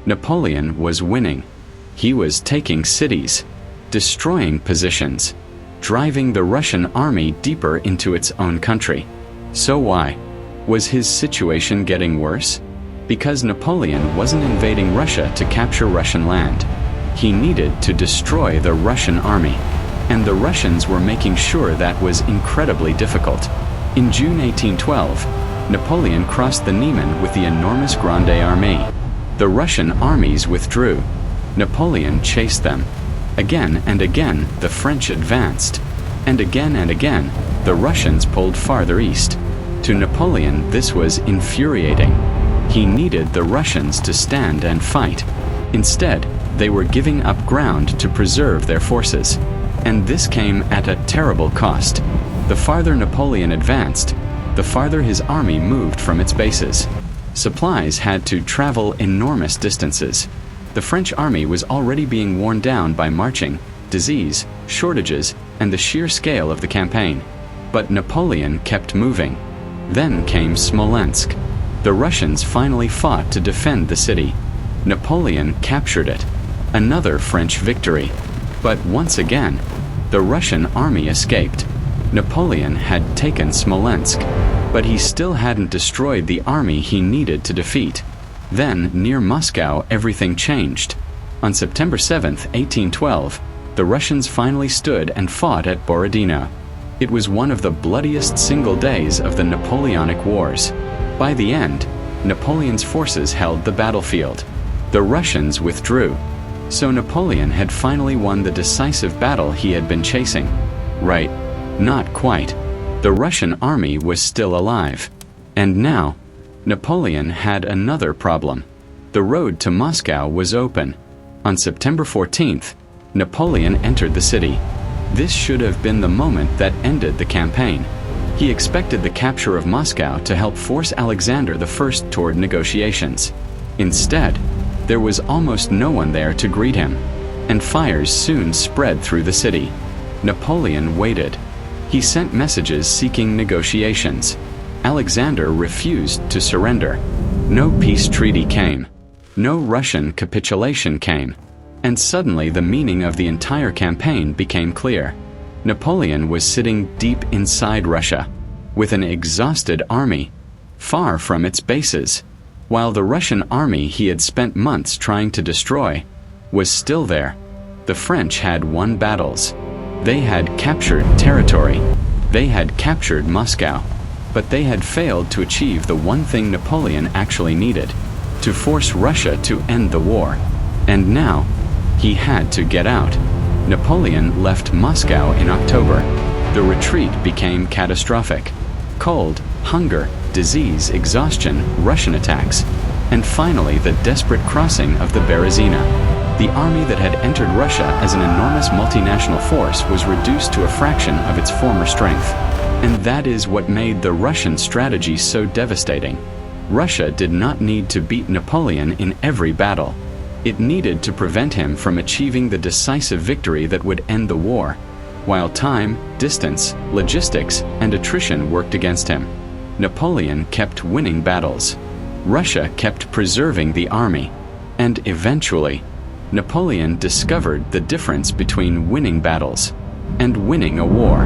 Napoleon was winning. He was taking cities, destroying positions, driving the Russian army deeper into its own country. So why? Was his situation getting worse? Because Napoleon wasn't invading Russia to capture Russian land. He needed to destroy the Russian army. And the Russians were making sure that was incredibly difficult. In June 1812, Napoleon crossed the Niemen with the enormous Grande Armée. The Russian armies withdrew. Napoleon chased them. Again and again, the French advanced. And again, the Russians pulled farther east. To Napoleon, this was infuriating. He needed the Russians to stand and fight. Instead, they were giving up ground to preserve their forces. And this came at a terrible cost. The farther Napoleon advanced, the farther his army moved from its bases. Supplies had to travel enormous distances. The French army was already being worn down by marching, disease, shortages, and the sheer scale of the campaign. But Napoleon kept moving. Then came Smolensk. The Russians finally fought to defend the city. Napoleon captured it. Another French victory. But once again, the Russian army escaped. Napoleon had taken Smolensk, but he still hadn't destroyed the army he needed to defeat. Then, near Moscow, everything changed. On September 7, 1812, the Russians finally stood and fought at Borodino. It was one of the bloodiest single days of the Napoleonic Wars. By the end, Napoleon's forces held the battlefield. The Russians withdrew. So Napoleon had finally won the decisive battle he had been chasing. Right, not quite. The Russian army was still alive. And now, Napoleon had another problem. The road to Moscow was open. On September 14th, Napoleon entered the city. This should have been the moment that ended the campaign. He expected the capture of Moscow to help force Alexander I toward negotiations. Instead, there was almost no one there to greet him, and fires soon spread through the city. Napoleon waited. He sent messages seeking negotiations. Alexander refused to surrender. No peace treaty came. No Russian capitulation came. And suddenly the meaning of the entire campaign became clear. Napoleon was sitting deep inside Russia, with an exhausted army, far from its bases, while the Russian army he had spent months trying to destroy was still there. The French had won battles. They had captured territory. They had captured Moscow. But they had failed to achieve the one thing Napoleon actually needed, to force Russia to end the war. And now, he had to get out. Napoleon left Moscow in October. The retreat became catastrophic. Cold, hunger, disease, exhaustion, Russian attacks, and finally the desperate crossing of the Berezina. The army that had entered Russia as an enormous multinational force was reduced to a fraction of its former strength. And that is what made the Russian strategy so devastating. Russia did not need to beat Napoleon in every battle. It needed to prevent him from achieving the decisive victory that would end the war, while time, distance, logistics, and attrition worked against him. Napoleon kept winning battles. Russia kept preserving the army. And eventually, Napoleon discovered the difference between winning battles and winning a war.